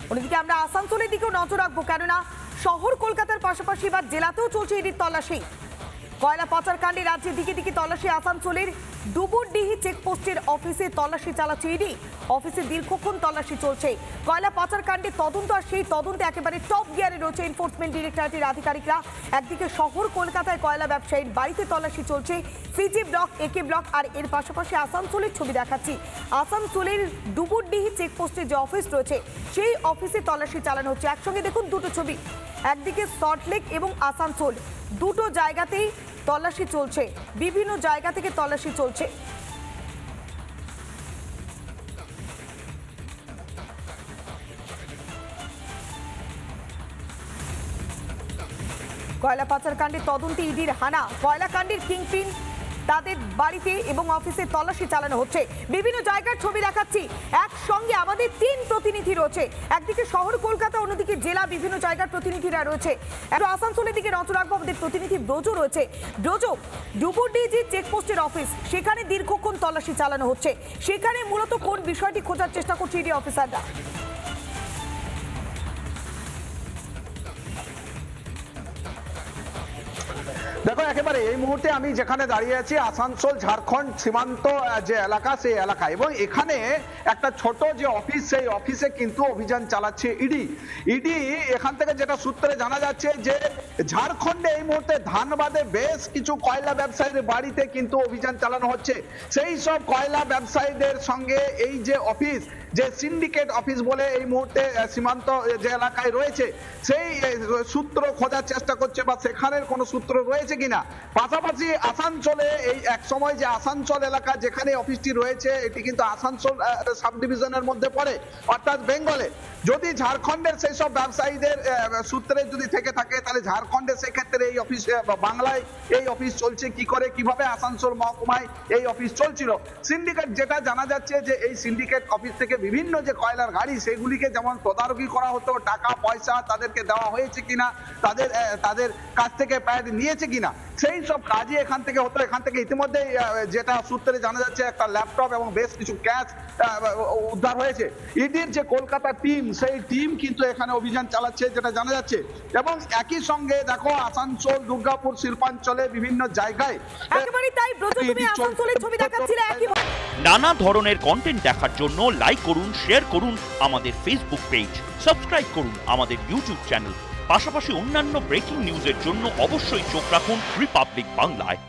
অন্যদিকে আমরা আসানসোলের দিকেও নজর রাখবো, কেননা শহর কলকাতার পাশাপাশি এবার জেলাতেও চলছে ইডির তল্লাশি। কয়লা পাচার কাণ্ডে রাজ্যের দিকে দিকে তল্লাশি। আসানসোলের ডুবুরডিহি চেকপোস্টের অফিসে তল্লাশি চালাচ্ছে ইডি। অফিসে দীর্ঘক্ষণ তল্লাশি চলছে। কয়লা পাচার কাণ্ডে তদন্ত, আর সেই তদন্তে একেবারে টপ গিয়ারে রয়েছে এনফোর্সমেন্ট ডিরেক্টরেটের আধিকারিকরা। একদিকে শহর কলকাতায় কয়লা ব্যবসায়ীর বাড়িতে তল্লাশি চলছে, সিজি ব্লক, একে ব্লক, আর এর পাশাপাশি আসানসোলের ছবি দেখাচ্ছি। আসানসোলের ডুবুরডিহি চেকপোস্টের যে অফিস রয়েছে সেই অফিসে তল্লাশি চালানো হচ্ছে। একসঙ্গে দেখুন দুটো ছবি, একদিকে সল্টলেক এবং আসানসোল, দুটো জায়গাতেই তল্লাশি চলছে, বিভিন্ন জায়গা থেকে তল্লাশি চলছে। কয়লা পাচার কাণ্ডে তদন্তে ইডির হানা। কয়লা কাণ্ডের কিংপিন তাদের বাড়িতে এবং অফিসে তল্লাশি চালানো হচ্ছে। বিভিন্ন জায়গার ছবি দেখাচ্ছি। একসঙ্গে আমাদের 3 প্রতিনিধি রয়েছে, একদিকে শহর কলকাতা, অন্যদিকে জেলা, বিভিন্ন জায়গার প্রতিনিধিরা রয়েছে। একটু আসানসোলের দিকে নজর রাখবো, আমাদের প্রতিনিধি ব্রজ রয়েছে। ব্রজ, ডুবুরডিহি চেকপোস্টের অফিস, সেখানে দীর্ঘক্ষণ তল্লাশি চালানো হচ্ছে। সেখানে মূলত কোন বিষয়টি খোঁজার চেষ্টা করছে ইডি অফিসাররা? দেখো, একেবারে এই মুহূর্তে আমি যেখানে দাঁড়িয়ে আছি আসানসোল ঝাড়খণ্ড সীমান্ত যে এলাকা, সেই এলাকা, এবং এখানে একটা ছোট যে অফিস, সেই অফিসে কিন্তু অভিযান চালাচ্ছে ইডি। এখান থেকে যেটা সূত্রে জানা যাচ্ছে যে ঝাড়খণ্ডে এই মুহূর্তে ধানবাদে বেশ কিছু কয়লা ব্যবসায়ীর বাড়িতে কিন্তু অভিযান চালানো হচ্ছে। সেই সব কয়লা ব্যবসায়ীদের সঙ্গে এই যে অফিস, যে সিন্ডিকেট অফিস বলে এই মুহূর্তে সীমান্ত যে এলাকায় রয়েছে, সেই সূত্র খোঁজার চেষ্টা করছে, বা সেখানের কোনো সূত্র রয়েছে কিনা। পাশাপাশি আসানসোলে এই এক সময় যে আসানসোল এলাকা যেখানে অফিসটি রয়েছে, এটি কিন্তু আসানসোল সাব ডিভিশনের মধ্যে পড়ে, অর্থাৎ বেঙ্গলে। যদি ঝাড়খণ্ডের সেই সব ব্যবসায়ীদের সূত্রে যদি থেকে থাকে, তাহলে ঝাড়খণ্ডে সেক্ষেত্রে এই অফিস, বাংলায় এই অফিস চলছে কি করে, কিভাবে আসানসোল মহকুমায় এই অফিস চলছিল। সিন্ডিকেট, যেটা জানা যাচ্ছে যে এই সিন্ডিকেট অফিস থেকে বিভিন্ন যে কয়লার গাড়ি, সেগুলিকে যেমন তদারকি করা হতো, টাকা পয়সা তাদেরকে দেওয়া হয়েছে কিনা, তাদের কাছ থেকে প্যাড নিয়েছে কিনা, সেই সব কাজই এখান থেকে হতো। এখান থেকে ইতিমধ্যে যেটা সূত্রে জানা যাচ্ছে, একটা ল্যাপটপ এবং বেশ কিছু ক্যাশ উদ্ধার হয়েছে। ইডির যে কলকাতা টিম, সেই টিম কিন্তু এখানে অভিযান চালাচ্ছে, যেটা জানা যাচ্ছে। এবং একই সঙ্গে দেখো, আসানসোল, দুর্গাপুর, শিল্পাঞ্চলে বিভিন্ন জায়গায় একেবারে তাই। ব্রজ, তুমি আসানসোলের ছবি দেখাচ্ছিলে একই। নানা ধরনের কন্টেন্ট দেখার জন্য লাইক করুন, শেয়ার করুন আমাদের ফেসবুক পেজ, সাবস্ক্রাইব করুন আমাদের ইউটিউব চ্যানেল। পাশাপাশি অন্যান্য ব্রেকিং নিউজের জন্য অবশ্যই চোখ রাখুন রিপাবলিক বাংলায়।